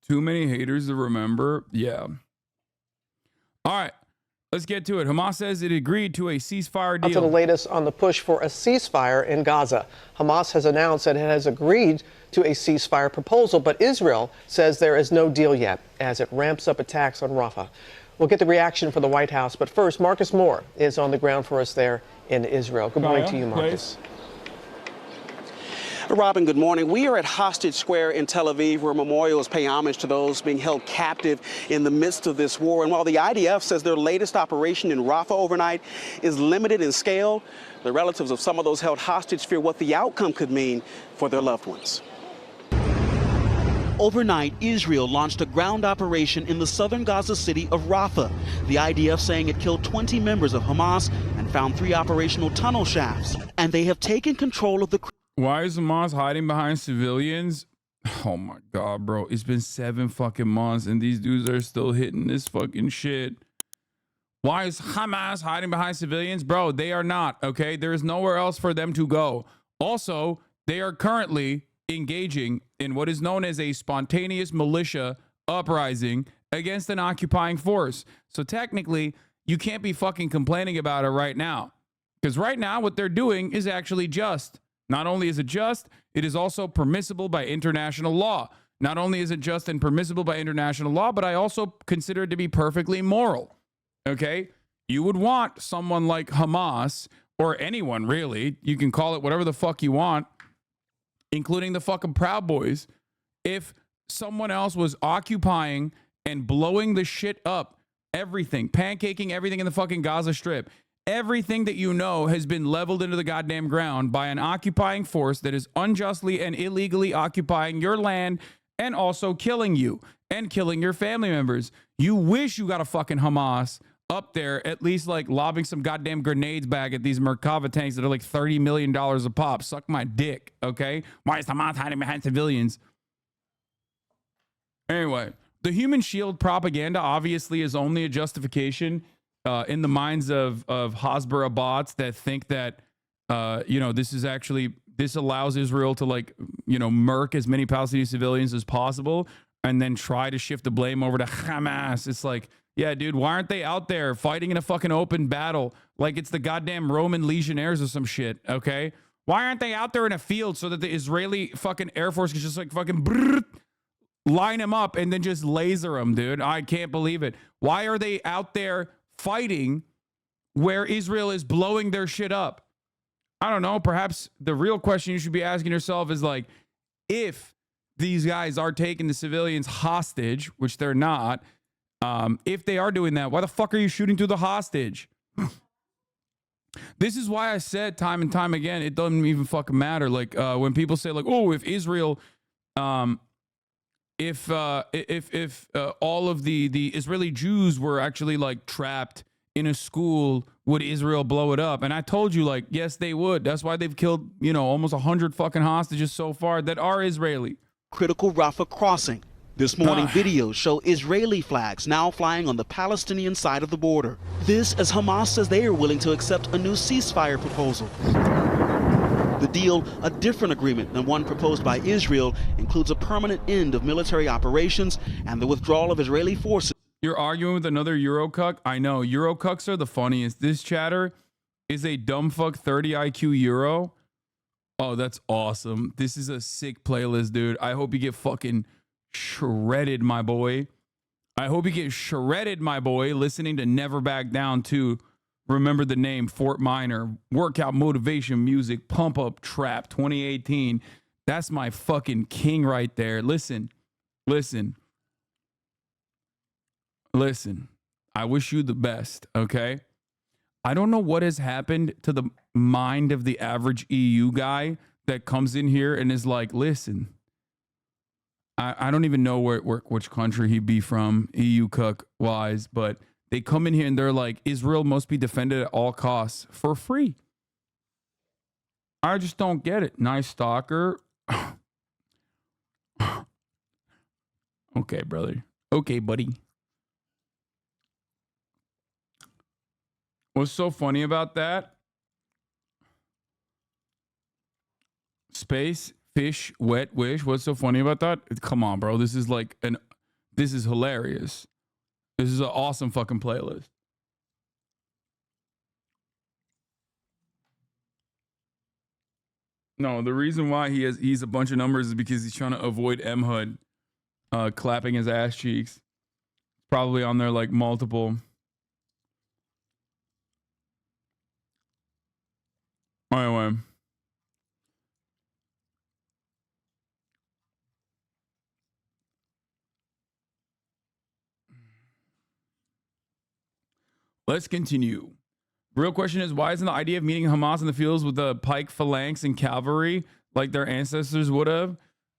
Too many haters to remember. Yeah. All right. Let's get to it. Hamas says it agreed to a ceasefire deal. To the latest on the push for a ceasefire in Gaza. Hamas has announced that it has agreed to a ceasefire proposal, but Israel says there is no deal yet as it ramps up attacks on Rafah. We'll get the reaction from the White House, but first, Marcus Moore is on the ground for us there in Israel. Good morning to you, Marcus. Robin, good morning. We are at Hostage Square in Tel Aviv, where memorials pay homage to those being held captive in the midst of this war. And while the IDF says their latest operation in Rafah overnight is limited in scale, the relatives of some of those held hostage fear what the outcome could mean for their loved ones. Overnight, Israel launched a ground operation in the southern Gaza city of Rafah. The IDF saying it killed 20 members of Hamas and found 3 operational tunnel shafts. And they have taken control of the... Why is Hamas hiding behind civilians? Oh my God, bro. It's been 7 fucking months and these dudes are still hitting this fucking shit. Why is Hamas hiding behind civilians? Bro, they are not, okay? There is nowhere else for them to go. Also, they are currently engaging in what is known as a spontaneous militia uprising against an occupying force. So technically, you can't be fucking complaining about it right now. Because right now, what they're doing is actually just. Not only is it just, it is also permissible by international law. Not only is it just and permissible by international law, but I also consider it to be perfectly moral. Okay? You would want someone like Hamas, or anyone really, you can call it whatever the fuck you want, including the fucking Proud Boys, if someone else was occupying and blowing the shit up, everything, pancaking everything in the fucking Gaza Strip, everything that you know has been leveled into the goddamn ground by an occupying force that is unjustly and illegally occupying your land and also killing you and killing your family members. You wish you got a fucking Hamas up there, at least like lobbing some goddamn grenades back at these Merkava tanks that are like $30 million a pop. Suck my dick, okay? Why is Hamas hiding behind civilians? Anyway, the human shield propaganda obviously is only a justification in the minds of Hasbara bots that think that, this allows Israel to murk as many Palestinian civilians as possible and then try to shift the blame over to Hamas. It's like, yeah, dude, why aren't they out there fighting in a fucking open battle like it's the goddamn Roman legionnaires or some shit, okay? Why aren't they out there in a field so that the Israeli fucking Air Force can just like fucking line them up and then just laser them, dude? I can't believe it. Why are they out there fighting where Israel is blowing their shit up? I don't know. Perhaps the real question you should be asking yourself is like, if these guys are taking the civilians hostage, which they're not, if they are doing that, why the fuck are you shooting through the hostage? This is why I said time and time again, it doesn't even fucking matter. Like when people say like, oh, if Israel, if all of the Israeli Jews were actually like trapped in a school, would Israel blow it up? And I told you, like, yes, they would. That's why they've killed, almost 100 fucking hostages so far that are Israeli. Critical Rafah crossing. This morning, videos show Israeli flags now flying on the Palestinian side of the border. This as Hamas says they are willing to accept a new ceasefire proposal. The deal, a different agreement than one proposed by Israel, includes a permanent end of military operations and the withdrawal of Israeli forces. You're arguing with another Eurocuck? I know. Eurocucks are the funniest. This chatter is a dumbfuck 30 IQ Euro. Oh, that's awesome. This is a sick playlist, dude. I hope you get fucking shredded, my boy. I hope you get shredded, my boy, listening to Never Back Down 2. Remember the name, Fort Minor. Workout motivation music, pump up trap 2018. That's my fucking king right there. Listen. I wish you the best, okay? I don't know what has happened to the mind of the average EU guy that comes in here and is like, listen, I don't even know which country he'd be from, EU cuck wise, but they come in here and they're like, Israel must be defended at all costs for free. I just don't get it. Nice stalker. Okay, brother. Okay, buddy. What's so funny about that? Space, fish, wet wish. What's so funny about that? Come on, bro. This is like This is hilarious. This is an awesome fucking playlist. No, the reason why he's a bunch of numbers is because he's trying to avoid M-HUD clapping his ass cheeks. Probably on there like multiple. Anyway. Let's continue. Real question is, why isn't the idea of meeting Hamas in the fields with the pike phalanx and cavalry like their ancestors would have?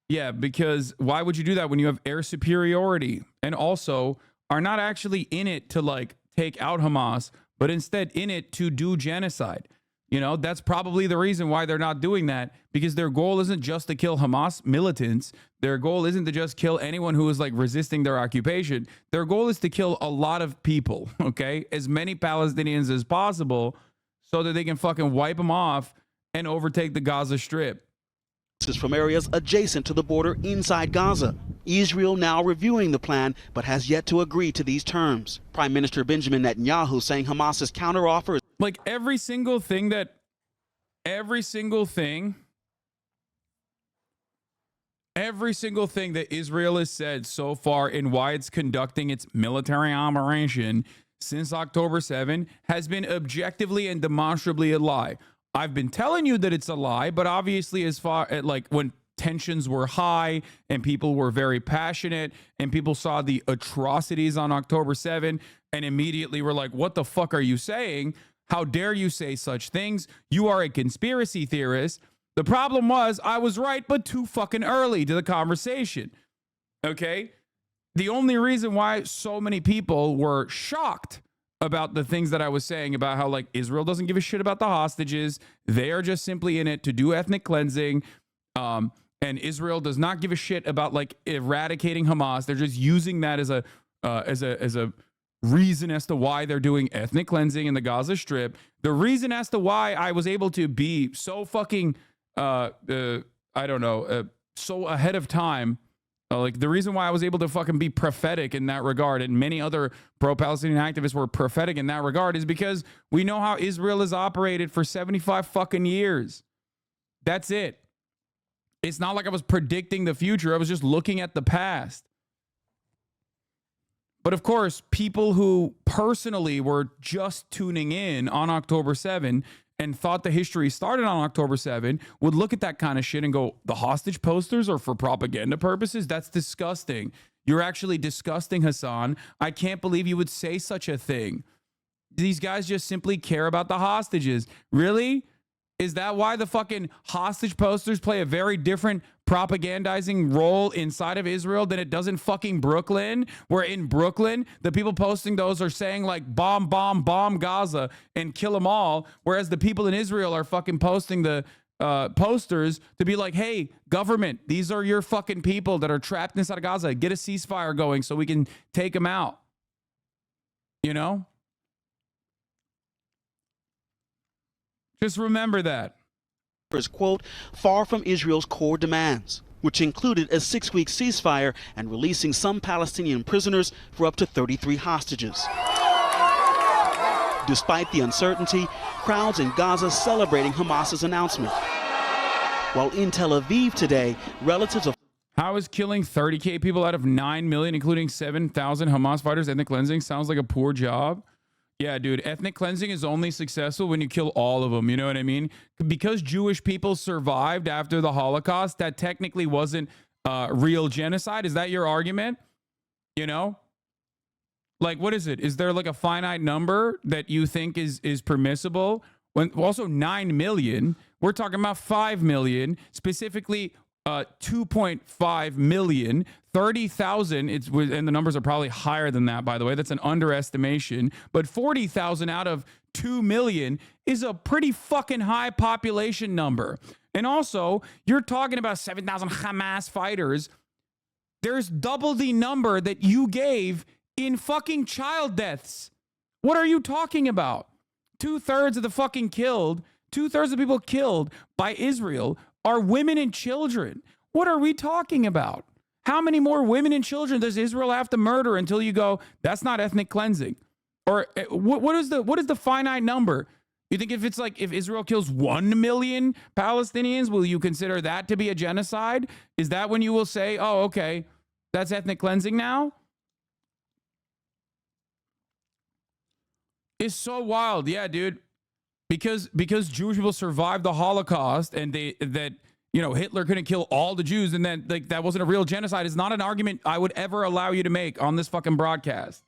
Yeah, because why would you do that when you have air superiority and also are not actually in it to like take out Hamas, but instead in it to do genocide? You know, that's probably the reason why they're not doing that, because their goal isn't just to kill Hamas militants. Their goal isn't to just kill anyone who is like resisting their occupation. Their goal is to kill a lot of people, okay? As many Palestinians as possible so that they can fucking wipe them off and overtake the Gaza Strip. This is from areas adjacent to the border inside Gaza. Israel now reviewing the plan, but has yet to agree to these terms. Prime Minister Benjamin Netanyahu saying Hamas's counteroffer is like every single thing that Israel has said so far in why it's conducting its military operation since October 7 has been objectively and demonstrably a lie. I've been telling you that it's a lie, but obviously as far as like when tensions were high and people were very passionate and people saw the atrocities on October 7 and immediately were like, what the fuck are you saying? How dare you say such things? You are a conspiracy theorist. The problem was I was right, but too fucking early to the conversation. Okay? The only reason why so many people were shocked about the things that I was saying about how like Israel doesn't give a shit about the hostages. They are just simply in it to do ethnic cleansing. And Israel does not give a shit about like eradicating Hamas. They're just using that as a reason as to why they're doing ethnic cleansing in the Gaza Strip. The reason as to why I was able to be so fucking, so ahead of time, like the reason why I was able to fucking be prophetic in that regard, and many other pro-Palestinian activists were prophetic in that regard, is because we know how Israel has operated for 75 fucking years. That's it. It's not like I was predicting the future. I was just looking at the past. But of course, people who personally were just tuning in on October 7 and thought the history started on October 7 would look at that kind of shit and go, the hostage posters are for propaganda purposes? That's disgusting. You're actually disgusting, Hasan. I can't believe you would say such a thing. These guys just simply care about the hostages. Really? Is that why the fucking hostage posters play a very different propagandizing role inside of Israel than it does in fucking Brooklyn? Where in Brooklyn, the people posting those are saying like bomb, bomb, bomb Gaza and kill them all. Whereas the people in Israel are fucking posting the posters to be like, hey, government, these are your fucking people that are trapped inside of Gaza. Get a ceasefire going so we can take them out. You know? Just remember that. is, quote, far from Israel's core demands, which included a 6-week ceasefire and releasing some Palestinian prisoners for up to 33 hostages. Despite the uncertainty, crowds in Gaza celebrating Hamas's announcement. While in Tel Aviv today, relatives of how is killing 30K people out of 9 million, including 7,000 Hamas fighters, ethnic cleansing? Sounds like a poor job. Yeah, dude, ethnic cleansing is only successful when you kill all of them. You know what I mean? Because Jewish people survived after the Holocaust, that technically wasn't real genocide. Is that your argument? You know? Like, what is it? Is there like a finite number that you think is permissible? When also 9 million, we're talking about 5 million, specifically 2.5 million, 30,000. And the numbers are probably higher than that, by the way. That's an underestimation. But 40,000 out of 2 million is a pretty fucking high population number. And also, you're talking about 7,000 Hamas fighters. There's double the number that you gave in fucking child deaths. What are you talking about? 2/3 of the fucking killed, 2/3 of the people killed by Israel are women and children. What are we talking about? How many more women and children does Israel have to murder until you go, that's not ethnic cleansing? Or what is the finite number? You think if it's like, if Israel kills 1 million Palestinians, will you consider that to be a genocide? Is that when you will say, oh, okay, that's ethnic cleansing now? It's so wild. Yeah, dude. Because Jewish people survived the Holocaust and Hitler couldn't kill all the Jews and then like that wasn't a real genocide is not an argument I would ever allow you to make on this fucking broadcast.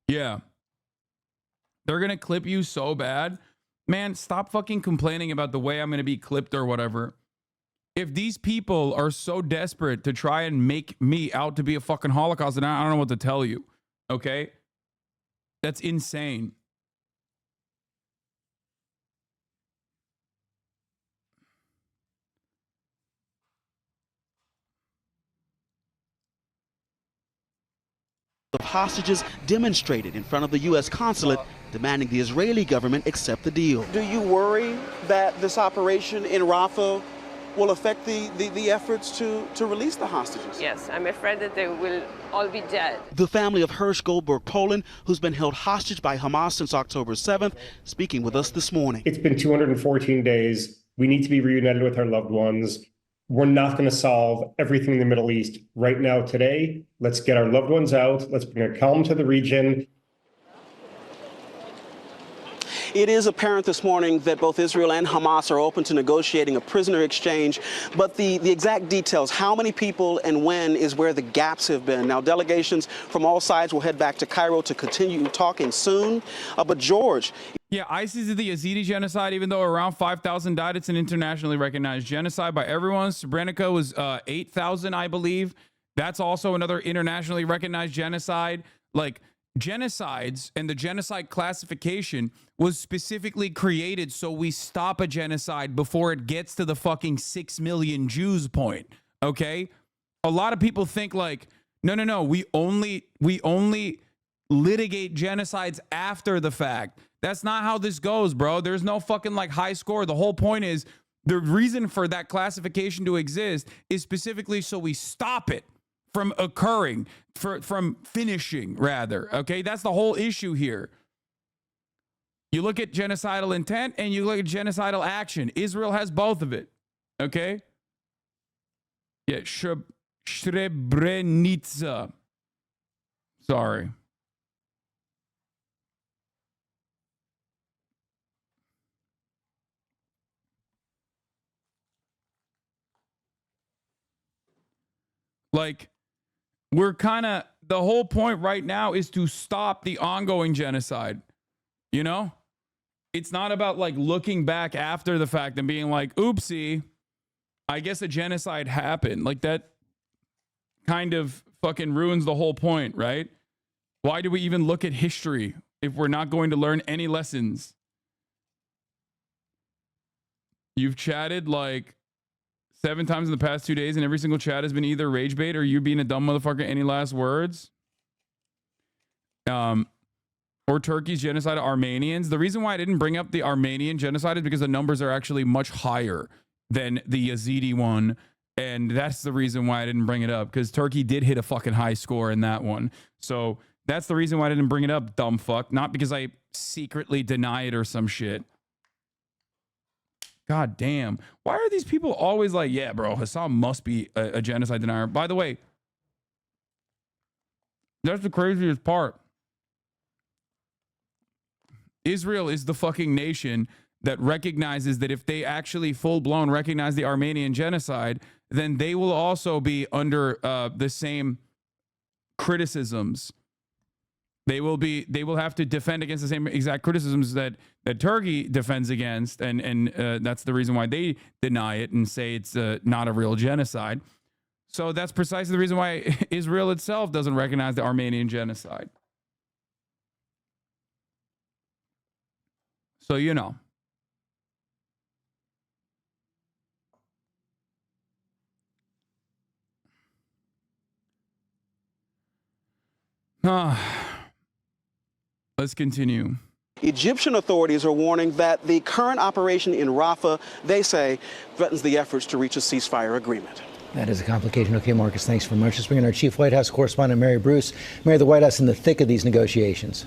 Yeah. They're going to clip you so bad. Man, stop fucking complaining about the way I'm going to be clipped or whatever. If these people are so desperate to try and make me out to be a fucking Holocaust, then I don't know what to tell you. Okay? That's insane. Of hostages demonstrated in front of the U.S. consulate, demanding the Israeli government accept the deal. Do you worry that this operation in Rafah will affect the efforts to release the hostages? Yes, I'm afraid that they will all be dead. The family of Hirsch Goldberg Poland, who's been held hostage by Hamas since October 7th, speaking with us this morning. It's been 214 days. We need to be reunited with our loved ones. We're not going to solve everything in the Middle East right now, today. Let's get our loved ones out. Let's bring a calm to the region. It is apparent this morning that both Israel and Hamas are open to negotiating a prisoner exchange, but the exact details, how many people and when, is where the gaps have been. Now, delegations from all sides will head back to Cairo to continue talking soon. But George. Yeah, ISIS is the Yazidi genocide. Even though around 5,000 died, it's an internationally recognized genocide by everyone. Srebrenica was 8,000, I believe. That's also another internationally recognized genocide. Like, genocides and the genocide classification was specifically created so we stop a genocide before it gets to the fucking 6 million Jews point. Okay? A lot of people think like, no, we only litigate genocides after the fact. That's not how this goes, bro. There's no fucking like high score. The whole point is the reason for that classification to exist is specifically so we stop it from occurring, from finishing, rather. Okay, that's the whole issue here. You look at genocidal intent and you look at genocidal action. Israel has both of it. Okay? Yeah, Srebrenica. Sorry. Like, we're kind of, the whole point right now is to stop the ongoing genocide. You know? It's not about like looking back after the fact and being like, oopsie, I guess a genocide happened. Like, that kind of fucking ruins the whole point, right? Why do we even look at history if we're not going to learn any lessons? You've chatted like 7 times in the past 2 days, and every single chat has been either rage bait or you being a dumb motherfucker. Any last words? Or Turkey's genocide of Armenians. The reason why I didn't bring up the Armenian genocide is because the numbers are actually much higher than the Yazidi one. And that's the reason why I didn't bring it up, because Turkey did hit a fucking high score in that one. So that's the reason why I didn't bring it up, dumb fuck. Not because I secretly deny it or some shit. God damn. Why are these people always like, yeah, bro, Hasan must be a genocide denier? By the way, that's the craziest part. Israel is the fucking nation that recognizes that if they actually full-blown recognize the Armenian genocide, then they will also be under the same criticisms. They will have to defend against the same exact criticisms that Turkey defends against, and that's the reason why they deny it and say it's not a real genocide. So that's precisely the reason why Israel itself doesn't recognize the Armenian genocide. So, you know. Let's continue. Egyptian authorities are warning that the current operation in Rafah, they say, threatens the efforts to reach a ceasefire agreement. That is a complication. Okay, Marcus, thanks very much. Let's bring in our chief White House correspondent, Mary Bruce. Mary, the White House in the thick of these negotiations.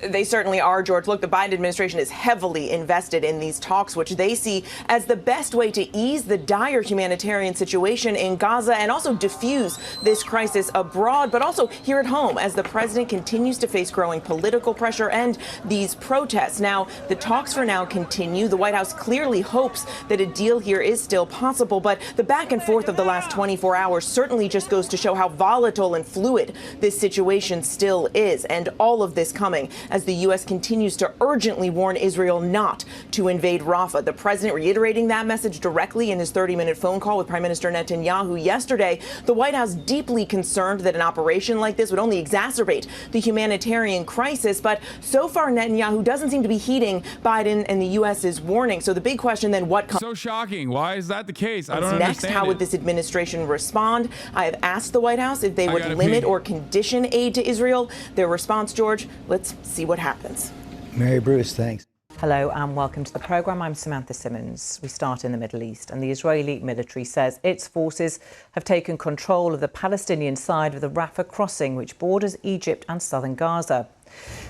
They certainly are, George. Look, the Biden administration is heavily invested in these talks, which they see as the best way to ease the dire humanitarian situation in Gaza and also diffuse this crisis abroad, but also here at home as the president continues to face growing political pressure and these protests. Now, the talks for now continue. The White House clearly hopes that a deal here is still possible, but the back and forth of the last 24 hours certainly just goes to show how volatile and fluid this situation still is, and all of this coming as the U.S. continues to urgently warn Israel not to invade Rafah. The president reiterating that message directly in his 30-minute phone call with Prime Minister Netanyahu yesterday. The White House deeply concerned that an operation like this would only exacerbate the humanitarian crisis. But so far, Netanyahu doesn't seem to be heeding Biden and the U.S.'s warning. So the big question then, what comes? So shocking. Why is that the case? I don't next? understand. How would this administration respond? I have asked the White House if they would limit or condition aid to Israel. Their response, George, let's see what happens. Mary Bruce, thanks. Hello and welcome to the programme. I'm Samantha Simmons. We start in the Middle East, and the Israeli military says its forces have taken control of the Palestinian side of the Rafah crossing, which borders Egypt and southern Gaza.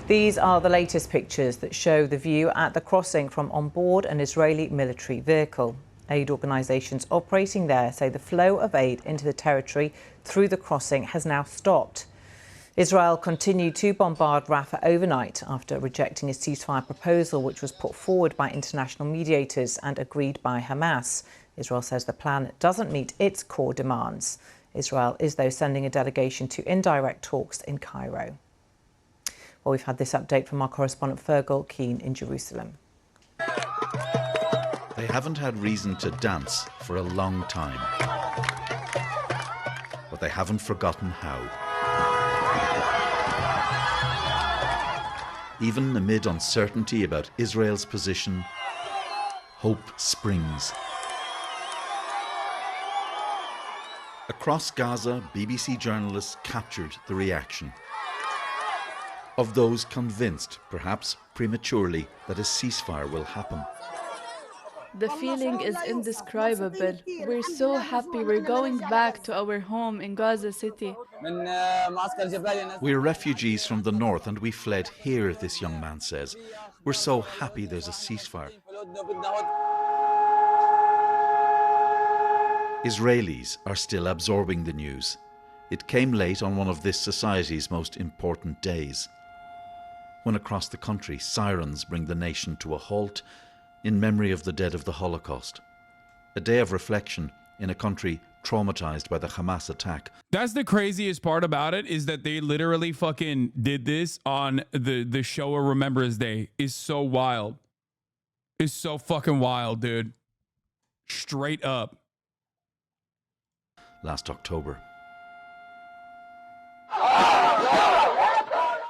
These are the latest pictures that show the view at the crossing from on board an Israeli military vehicle. Aid organisations operating there say the flow of aid into the territory through the crossing has now stopped. Israel continued to bombard Rafah overnight after rejecting a ceasefire proposal which was put forward by international mediators and agreed by Hamas. Israel says the plan doesn't meet its core demands. Israel is, though, sending a delegation to indirect talks in Cairo. Well, we've had this update from our correspondent Fergal Keane in Jerusalem. They haven't had reason to dance for a long time, but they haven't forgotten how. Even amid uncertainty about Israel's position, hope springs. Across Gaza, BBC journalists captured the reaction of those convinced, perhaps prematurely, that a ceasefire will happen. The feeling is indescribable. We're so happy we're going back to our home in Gaza City. We're refugees from the north and we fled here, this young man says. We're so happy there's a ceasefire. Israelis are still absorbing the news. It came late on one of this society's most important days, when across the country sirens bring the nation to a halt in memory of the dead of the Holocaust. A day of reflection in a country traumatized by the Hamas attack. That's the craziest part about it, is that they literally fucking did this on the Shoah Remembrance Day. Is so wild. It's so fucking wild, dude. Straight up. Last October.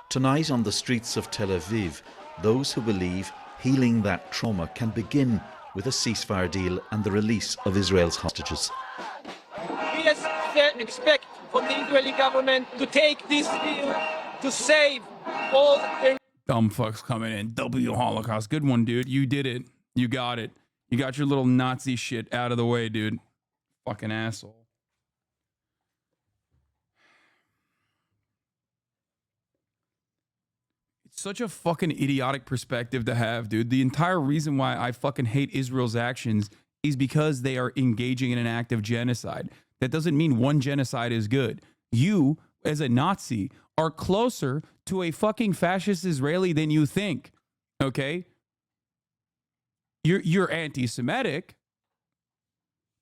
Tonight on the streets of Tel Aviv, those who believe healing that trauma can begin with a ceasefire deal and the release of Israel's hostages. We expect from the Israeli government to take this deal to save all their... Dumb fucks coming in. W Holocaust. Good one, dude. You did it. You got it. You got your little Nazi shit out of the way, dude. Fucking asshole. Such a fucking idiotic perspective to have, dude. The entire reason why I fucking hate Israel's actions is because they are engaging in an act of genocide. That doesn't mean one genocide is good. You, as a Nazi, are closer to a fucking fascist Israeli than you think, okay? You're anti-Semitic,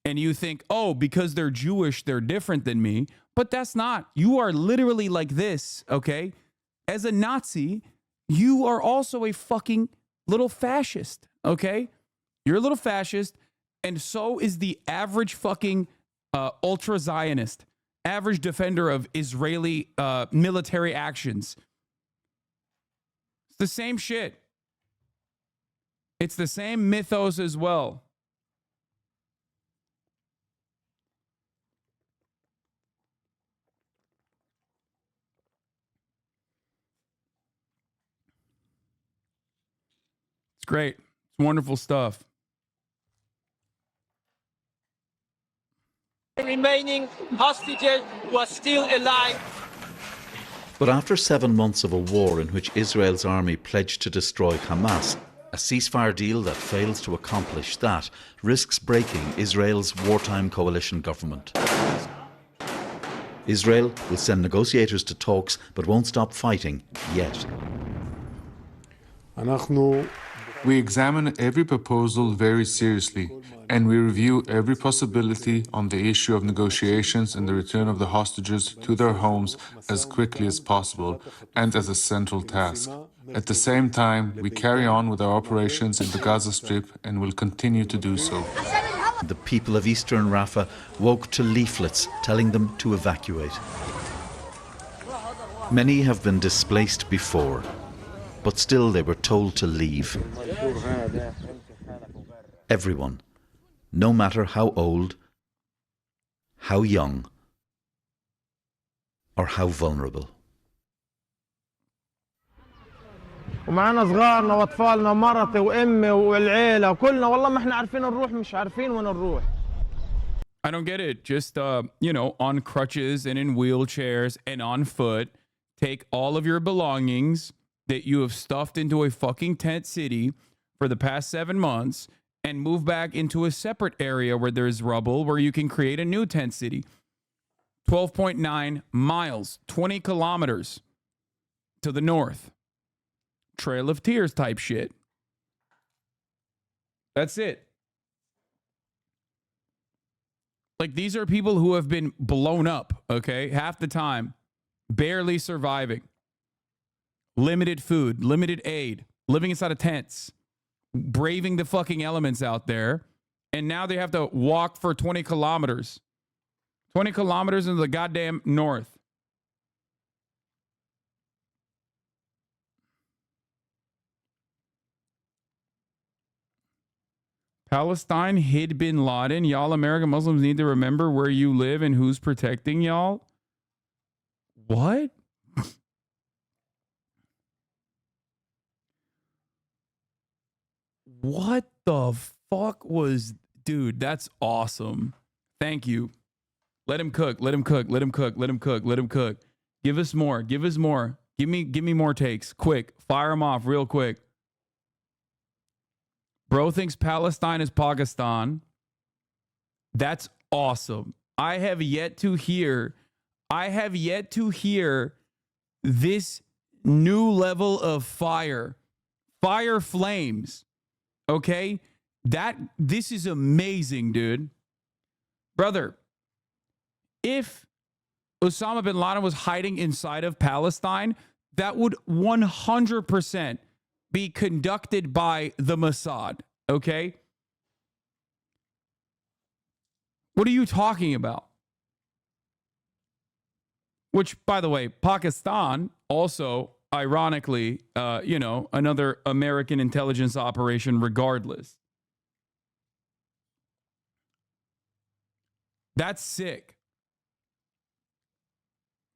and you think, oh, because they're Jewish, they're different than me. But that's not. You are literally like this, okay? As a Nazi, you are also a fucking little fascist, okay? You're a little fascist, and so is the average fucking ultra-Zionist, average defender of Israeli military actions. It's the same shit. It's the same mythos as well. It's great. It's wonderful stuff. The remaining hostages who are still alive. But after 7 months of a war in which Israel's army pledged to destroy Hamas, a ceasefire deal that fails to accomplish that risks breaking Israel's wartime coalition government. Israel will send negotiators to talks but won't stop fighting yet. We examine every proposal very seriously, and we review every possibility on the issue of negotiations and the return of the hostages to their homes as quickly as possible and as a central task. At the same time, we carry on with our operations in the Gaza Strip and will continue to do so. The people of eastern Rafah woke to leaflets telling them to evacuate. Many have been displaced before, but still they were told to leave. Everyone, no matter how old, how young, or how vulnerable. ومعنا صغارنا واطفالنا ومرتي وامي والعيله وكلنا والله ما احنا عارفين نروح مش عارفين وين نروح. I don't get it. Just on crutches and in wheelchairs and on foot, take all of your belongings that you have stuffed into a fucking tent city for the past 7 months and move back into a separate area where there's rubble where you can create a new tent city. 12.9 miles, 20 kilometers to the north. Trail of Tears type shit. That's it. Like, these are people who have been blown up, okay? Half the time. Barely surviving. Limited food, limited aid, living inside of tents, braving the fucking elements out there. And now they have to walk for 20 kilometers. 20 kilometers into the goddamn north. Palestine hid bin Laden. Y'all American Muslims need to remember where you live and who's protecting y'all. What? What the fuck was... Dude, that's awesome. Thank you. Let him cook. Let him cook. Let him cook. Let him cook. Let him cook. Give us more. Give us more. Give me more takes. Quick. Fire them off real quick. Bro thinks Palestine is Pakistan. That's awesome. I have yet to hear this new level of fire. Fire flames. Okay? This is amazing, dude. Brother, if Osama bin Laden was hiding inside of Palestine, that would 100% be conducted by the Mossad, okay? What are you talking about? Which, by the way, Pakistan also, ironically, another American intelligence operation regardless. That's sick.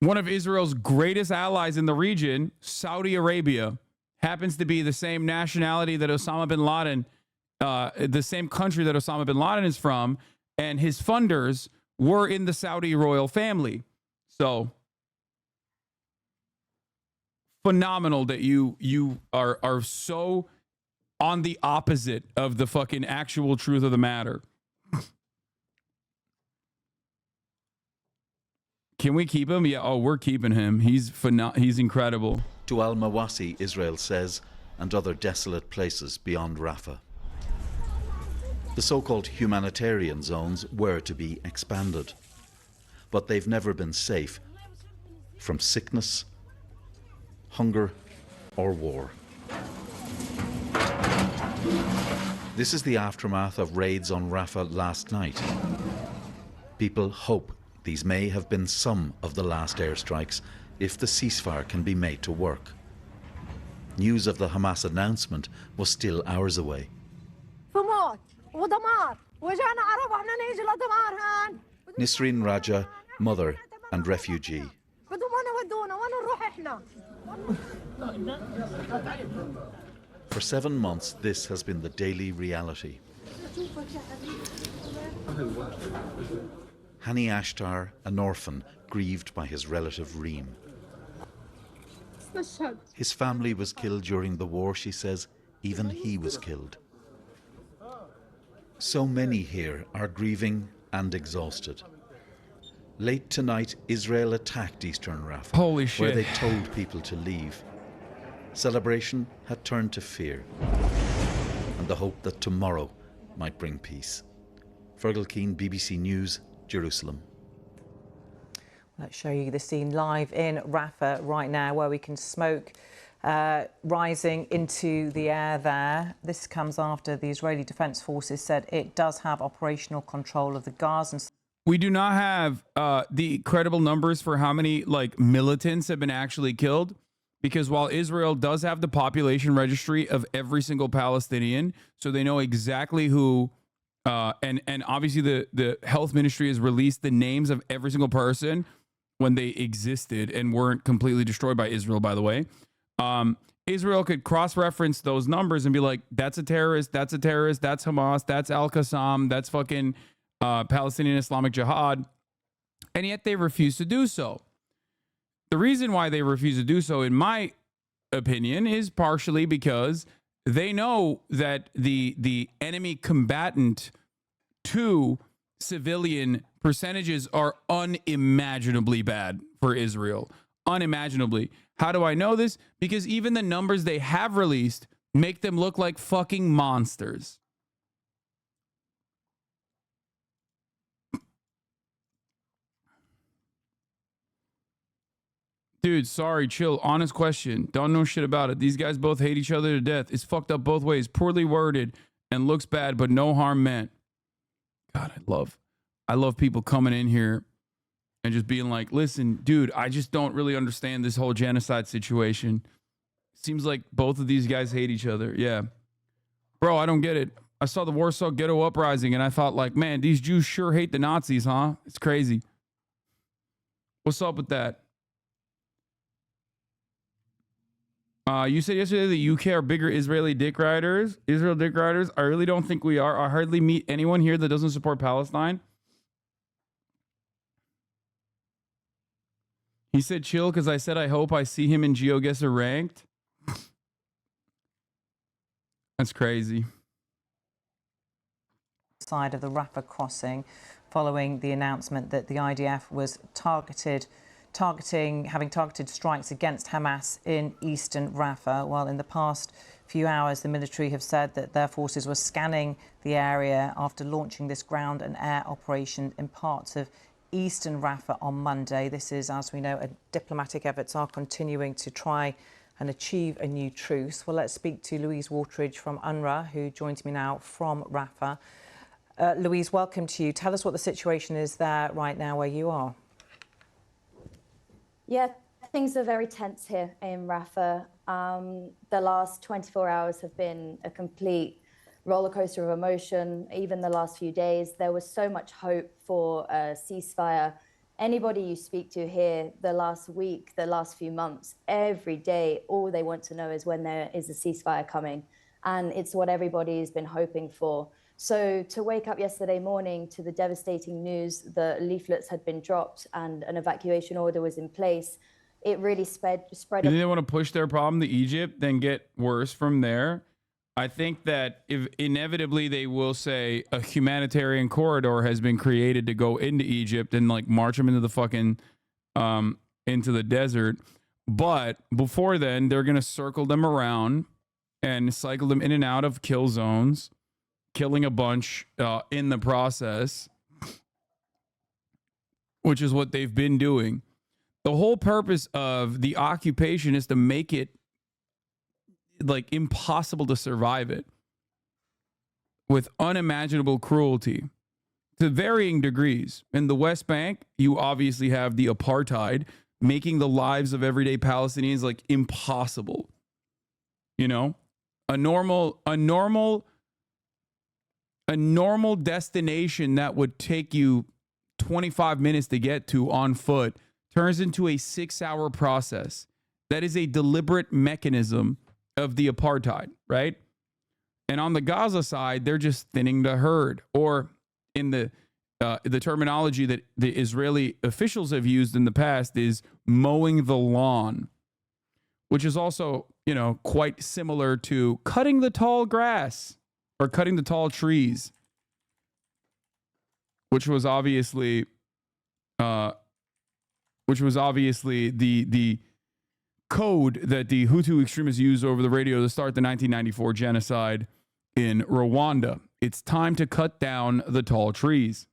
One of Israel's greatest allies in the region, Saudi Arabia, happens to be the same nationality that Osama bin Laden, the same country that Osama bin Laden is from, and his funders were in the Saudi royal family. So phenomenal that you are so on the opposite of the fucking actual truth of the matter. Can we keep him? Yeah, we're keeping him. He's incredible. To Al-Mawasi, Israel says, and other desolate places beyond Rafah. The so-called humanitarian zones were to be expanded, but they've never been safe from sickness, hunger, or war. This is the aftermath of raids on Rafah last night. People hope these may have been some of the last airstrikes if the ceasefire can be made to work. News of the Hamas announcement was still hours away. Nisreen Raja, mother and refugee. For 7 months, this has been the daily reality. Hani Ashtar, an orphan, grieved by his relative Reem. His family was killed during the war, she says. Even he was killed. So many here are grieving and exhausted. Late tonight, Israel attacked eastern Rafah, Holy shit. where they told people to leave. Celebration had turned to fear, and the hope that tomorrow might bring peace. Fergal Keane, BBC News, Jerusalem. Let's show you the scene live in Rafah right now, where we can smoke rising into the air there. This comes after the Israeli Defense Forces said it does have operational control of the Gaza. We do not have the credible numbers for how many militants have been actually killed, because while Israel does have the population registry of every single Palestinian, so they know exactly who, and obviously the health ministry has released the names of every single person when they existed and weren't completely destroyed by Israel, by the way. Israel could cross-reference those numbers and be like, that's a terrorist, that's Hamas, that's Al-Qassam, that's fucking Palestinian Islamic Jihad, and yet they refuse to do so. The reason why they refuse to do so, in my opinion, is partially because they know that the enemy combatant to civilian percentages are unimaginably bad for Israel. Unimaginably. How do I know this? Because even the numbers they have released make them look like fucking monsters. Dude, sorry, chill. Honest question. Don't know shit about it. These guys both hate each other to death. It's fucked up both ways. Poorly worded and looks bad, but no harm meant. God, I love people coming in here and just being like, listen, dude, I just don't really understand this whole genocide situation. Seems like both of these guys hate each other. Yeah. Bro, I don't get it. I saw the Warsaw Ghetto Uprising and I thought like, man, these Jews sure hate the Nazis, huh? It's crazy. What's up with that? You said yesterday the UK are bigger Israel dick riders. I really don't think we are. I hardly meet anyone here that doesn't support Palestine. He said chill because I said I hope I see him in GeoGuessr ranked. That's crazy. Side of the Rafah crossing, following the announcement that the IDF was having targeted strikes against Hamas in eastern Rafah. While in the past few hours, the military have said that their forces were scanning the area after launching this ground and air operation in parts of eastern Rafah on Monday. This is, as we know, diplomatic efforts are continuing to try and achieve a new truce. Well, let's speak to Louise Wateridge from UNRWA, who joins me now from Rafah. Louise, welcome to you. Tell us what the situation is there right now where you are. Yeah, things are very tense here in Rafah. The last 24 hours have been a complete roller coaster of emotion. Even the last few days, there was so much hope for a ceasefire. Anybody you speak to here, the last week, the last few months, every day, all they want to know is when there is a ceasefire coming. And it's what everybody's been hoping for. So to wake up yesterday morning to the devastating news that leaflets had been dropped and an evacuation order was in place, it really spread. Do they want to push their problem to Egypt, then get worse from there? I think that if inevitably they will say a humanitarian corridor has been created to go into Egypt and like march them into the fucking into the desert. But before then, they're going to circle them around and cycle them in and out of kill zones, killing a bunch in the process, which is what they've been doing. The whole purpose of the occupation is to make it like impossible to survive it with unimaginable cruelty to varying degrees. In the West Bank, you obviously have the apartheid making the lives of everyday Palestinians like impossible. You know, a normal destination that would take you 25 minutes to get to on foot turns into a 6-hour process. That is a deliberate mechanism of the apartheid, right? And on the Gaza side, they're just thinning the herd, or in the terminology that the Israeli officials have used in the past is mowing the lawn, which is also, you know, quite similar to cutting the tall grass or cutting the tall trees, which was obviously the code that the Hutu extremists used over the radio to start the 1994 genocide in Rwanda. It's time to cut down the tall trees.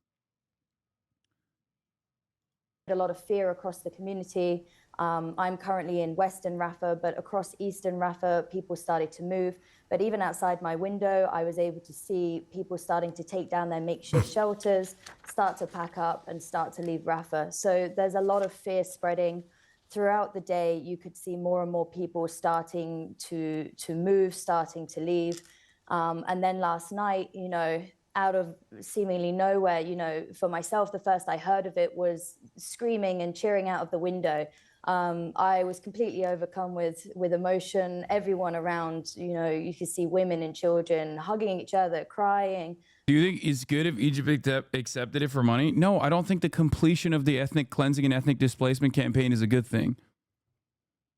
A lot of fear across the community. I'm currently in Western Rafah, but across Eastern Rafah, people started to move. But even outside my window, I was able to see people starting to take down their makeshift shelters, start to pack up and start to leave Rafah. So there's a lot of fear spreading. Throughout the day, you could see more and more people starting to move, starting to leave. And then last night, you know, out of seemingly nowhere, you know, for myself, the first I heard of it was screaming and cheering out of the window. I was completely overcome with emotion. Everyone around, you know, you could see women and children hugging each other, crying. Do you think it's good if Egypt accepted it for money? No, I don't think the completion of the ethnic cleansing and ethnic displacement campaign is a good thing.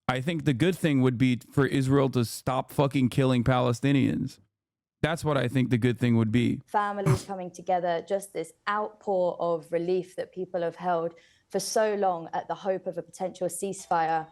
I think the good thing would be for Israel to stop fucking killing Palestinians. That's what I think the good thing would be. Families coming together, just this outpour of relief that people have held for so long at the hope of a potential ceasefire.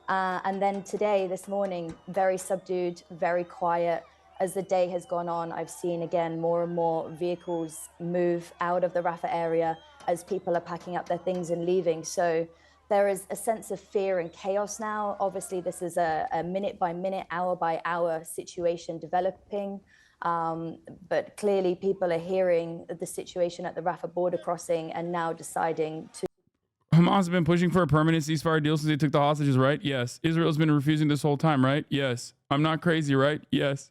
And then today, this morning, very subdued, very quiet. As the day has gone on, I've seen again more and more vehicles move out of the Rafah area as people are packing up their things and leaving. So there is a sense of fear and chaos now. Obviously, this is a minute by minute, hour by hour situation developing. But clearly people are hearing the situation at the Rafah border crossing and now deciding to... Hamas has been pushing for a permanent ceasefire deal since they took the hostages, right? Yes. Israel's been refusing this whole time, right? Yes. I'm not crazy, right? Yes.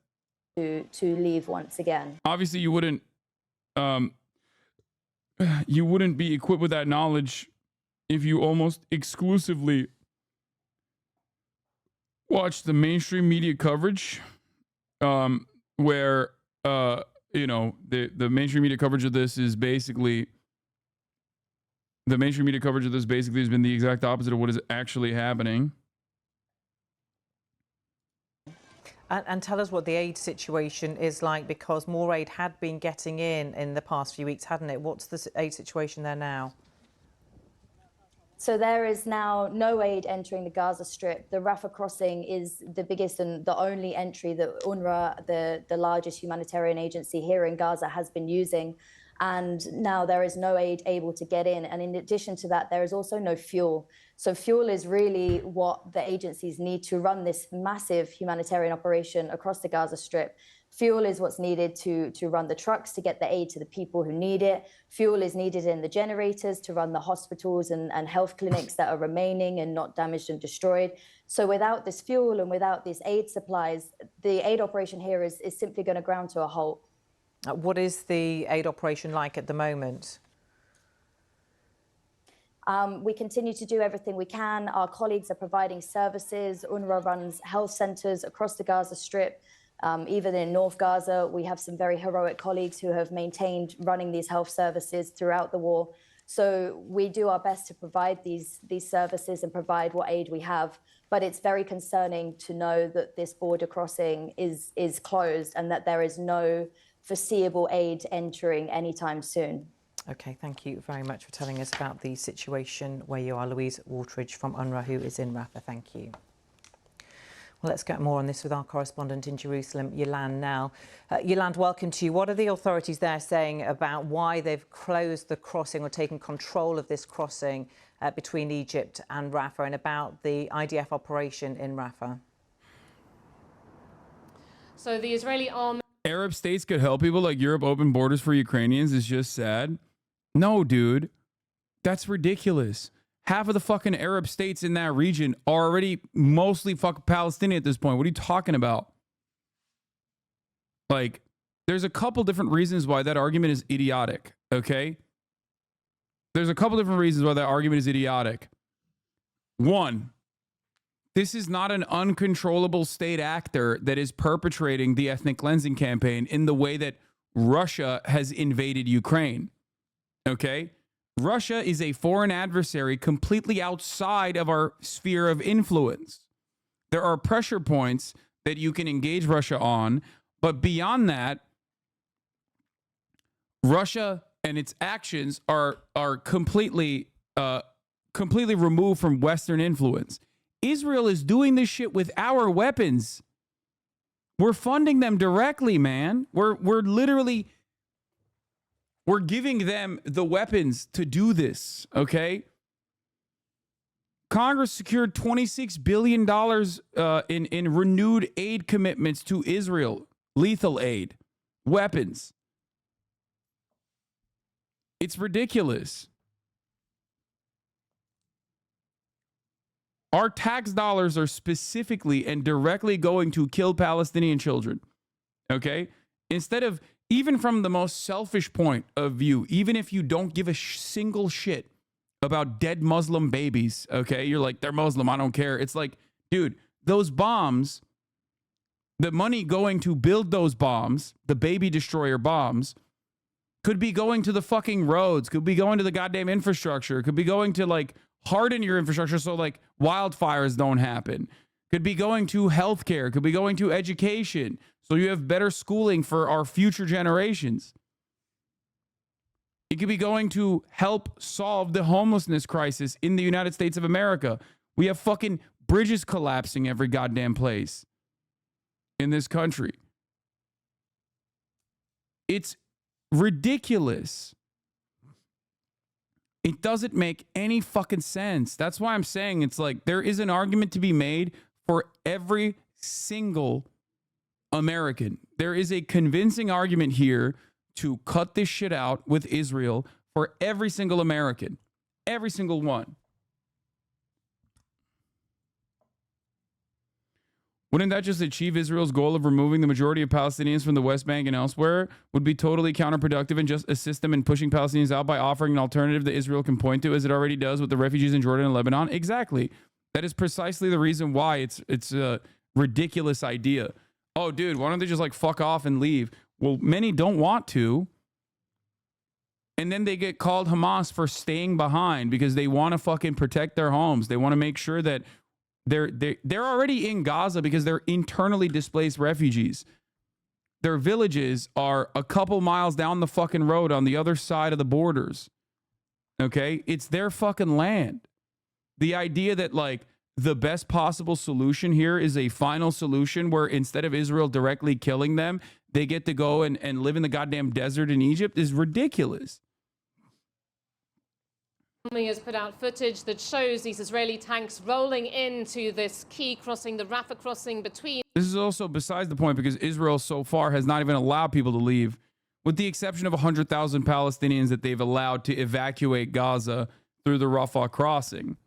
To leave once again. Obviously, you wouldn't be equipped with that knowledge if you almost exclusively watch the mainstream media coverage, where you know, the mainstream media coverage of this is basically has been the exact opposite of what is actually happening. And tell us what the aid situation is like, because more aid had been getting in the past few weeks, hadn't it? What's the aid situation there now? So there is now no aid entering the Gaza Strip. The Rafah crossing is the biggest and the only entry that UNRWA, the largest humanitarian agency here in Gaza, has been using. And now there is no aid able to get in. And in addition to that, there is also no fuel. So fuel is really what the agencies need to run this massive humanitarian operation across the Gaza Strip. Fuel is what's needed to run the trucks to get the aid to the people who need it. Fuel is needed in the generators to run the hospitals and health clinics that are remaining and not damaged and destroyed. So without this fuel and without these aid supplies, the aid operation here is simply going to ground to a halt. What is the aid operation like at the moment? We continue to do everything we can. Our colleagues are providing services. UNRWA runs health centers across the Gaza Strip. Even in North Gaza, we have some very heroic colleagues who have maintained running these health services throughout the war. So we do our best to provide these services and provide what aid we have. But it's very concerning to know that this border crossing is closed and that there is no foreseeable aid entering anytime soon. OK, thank you very much for telling us about the situation where you are. Louise Waltridge from UNRWA, who is in Rafah. Thank you. Well, let's get more on this with our correspondent in Jerusalem, Yolande, now. Yolande, welcome to you. What are the authorities there saying about why they've closed the crossing or taken control of this crossing between Egypt and Rafah, and about the IDF operation in Rafah? So the Israeli army... Arab states could help people like Europe open borders for Ukrainians is just sad. No, dude. That's ridiculous. Half of the fucking Arab states in that region are already mostly fucking Palestinian at this point. What are you talking about? Like, there's a couple different reasons why that argument is idiotic, okay? There's a couple different reasons why that argument is idiotic. One, This is not an uncontrollable state actor that is perpetrating the ethnic cleansing campaign in the way that Russia has invaded Ukraine. Okay? Russia is a foreign adversary completely outside of our sphere of influence. There are pressure points that you can engage Russia on, but beyond that, Russia and its actions are completely removed from Western influence. Israel is doing this shit with our weapons. We're funding them directly, man. We're giving them the weapons to do this, okay? Congress secured $26 billion in renewed aid commitments to Israel, lethal aid, weapons. It's ridiculous. Our tax dollars are specifically and directly going to kill Palestinian children, okay? Instead of, even from the most selfish point of view, even if you don't give a single shit about dead Muslim babies, okay? You're like, they're Muslim, I don't care. It's like, dude, those bombs, the money going to build those bombs, the baby destroyer bombs, could be going to the fucking roads, could be going to the goddamn infrastructure, could be going to like harden your infrastructure so like wildfires don't happen, could be going to healthcare, could be going to education so you have better schooling for our future generations. It could be going to help solve the homelessness crisis in the United States of America. We have fucking bridges collapsing every goddamn place in this country. It's ridiculous. It doesn't make any fucking sense. That's why I'm saying it's like there is an argument to be made for every single American. There is a convincing argument here to cut this shit out with Israel for every single American. Every single one. Wouldn't that just achieve Israel's goal of removing the majority of Palestinians from the West Bank and elsewhere? Would be totally counterproductive and just assist them in pushing Palestinians out by offering an alternative that Israel can point to, as it already does with the refugees in Jordan and Lebanon? Exactly. That is precisely the reason why it's a ridiculous idea. Oh, dude, why don't they just like fuck off and leave? Well, many don't want to. And then they get called Hamas for staying behind because they want to fucking protect their homes. They want to make sure that they're already in Gaza because they're internally displaced refugees. Their villages are a couple miles down the fucking road on the other side of the borders. Okay? It's their fucking land. The idea that like the best possible solution here is a final solution where instead of Israel directly killing them, they get to go and live in the goddamn desert in Egypt is ridiculous. Army has put out footage that shows these Israeli tanks rolling into this key crossing, the Rafah crossing between. This is also besides the point because Israel so far has not even allowed people to leave, with the exception of 100,000 Palestinians that they've allowed to evacuate Gaza through the Rafah crossing.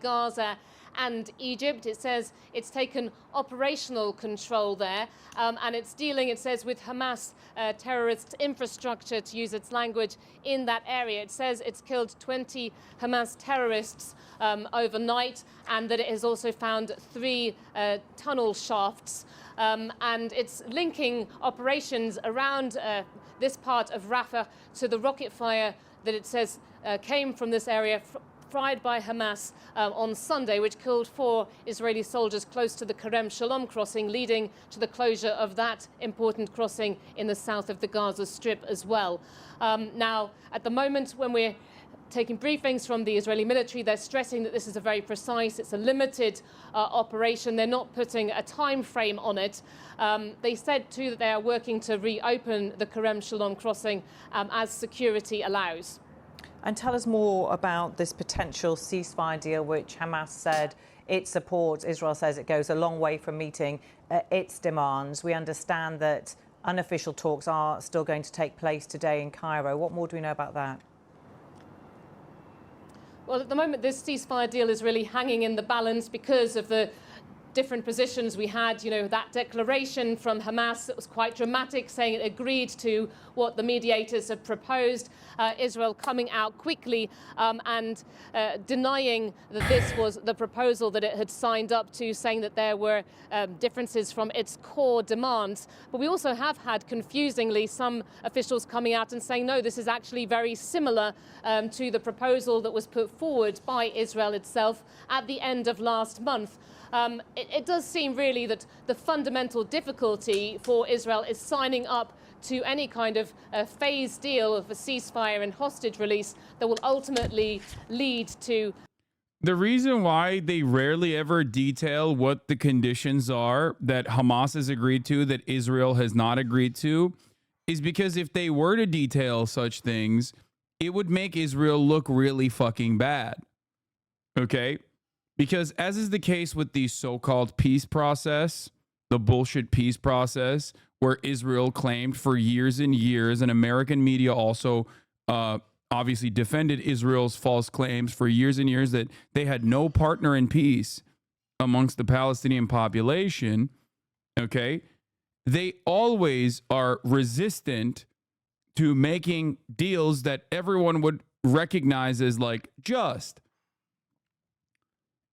Gaza and Egypt. It says it's taken operational control there, and it's dealing, it says, with Hamas terrorist infrastructure, to use its language, in that area. It says it's killed 20 Hamas terrorists overnight, and that it has also found 3 tunnel shafts, and it's linking operations around this part of Rafah to the rocket fire that it says came from this area fired by Hamas on Sunday, which killed 4 Israeli soldiers close to the Kerem Shalom crossing, leading to the closure of that important crossing in the south of the Gaza Strip as well. Now, at the moment, when we're taking briefings from the Israeli military, they're stressing that this is a very precise, it's a limited operation. They're not putting a time frame on it. They said, too, that they are working to reopen the Kerem Shalom crossing as security allows. And tell us more about this potential ceasefire deal, which Hamas said it supports. Israel says it goes a long way from meeting its demands. We understand that unofficial talks are still going to take place today in Cairo. What more do we know about that? Well, at the moment, this ceasefire deal is really hanging in the balance because of the different positions. We had, that declaration from Hamas that was quite dramatic, saying it agreed to what the mediators had proposed. Israel coming out quickly and denying that this was the proposal that it had signed up to, saying that there were differences from its core demands. But we also have had, confusingly, some officials coming out and saying, no, this is actually very similar to the proposal that was put forward by Israel itself at the end of last month. It does seem really that the fundamental difficulty for Israel is signing up to any kind of phased deal of a ceasefire and hostage release that will ultimately lead to. The reason why they rarely ever detail what the conditions are that Hamas has agreed to, that Israel has not agreed to, is because if they were to detail such things, it would make Israel look really fucking bad. Okay? Because as is the case with the so-called peace process, the bullshit peace process, where Israel claimed for years and years, and American media also obviously defended Israel's false claims for years and years that they had no partner in peace amongst the Palestinian population, okay? They always are resistant to making deals that everyone would recognize as like just.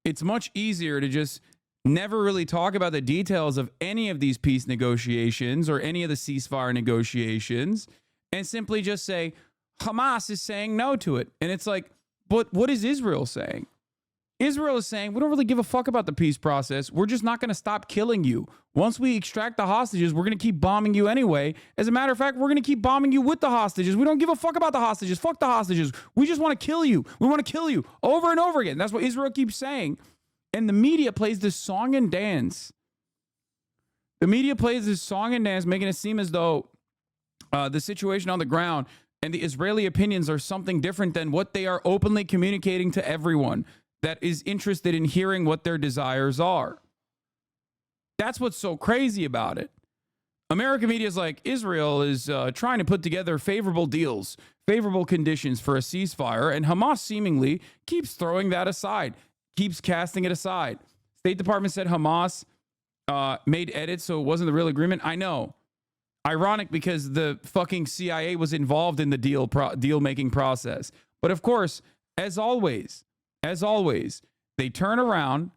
It's much easier to just never really talk about the details of any of these peace negotiations or any of the ceasefire negotiations and simply just say, Hamas is saying no to it. And it's like, but what is Israel saying? Israel is saying, we don't really give a fuck about the peace process. We're just not going to stop killing you. Once we extract the hostages, we're going to keep bombing you anyway. As a matter of fact, we're going to keep bombing you with the hostages. We don't give a fuck about the hostages. Fuck the hostages. We just want to kill you. We want to kill you over and over again. That's what Israel keeps saying. And the media plays this song and dance. The media plays this song and dance, making it seem as though the situation on the ground and the Israeli opinions are something different than what they are openly communicating to everyone that is interested in hearing what their desires are. That's what's so crazy about it. American media is like, Israel is trying to put together favorable deals, favorable conditions for a ceasefire, and Hamas seemingly keeps throwing that aside, keeps casting it aside. State Department said Hamas made edits, so it wasn't the real agreement. I know. Ironic because the fucking CIA was involved in the deal-making process. But of course, as always, they turn around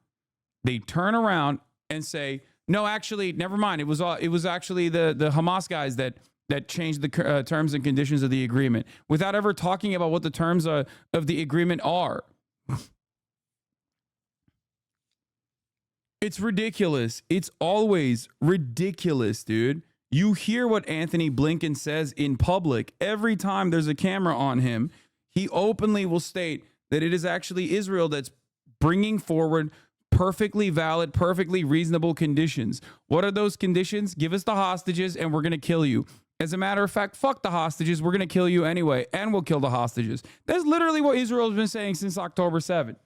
and say, no, actually, never mind. It was actually the Hamas guys that changed the terms and conditions of the agreement without ever talking about what the terms of the agreement are. It's ridiculous. It's always ridiculous, dude. You hear what Anthony Blinken says in public. Every time there's a camera on him, he openly will state that it is actually Israel that's bringing forward perfectly valid, perfectly reasonable conditions. What are those conditions? Give us the hostages and we're going to kill you. As a matter of fact, fuck the hostages. We're going to kill you anyway, and we'll kill the hostages. That's literally what Israel has been saying since October 7th.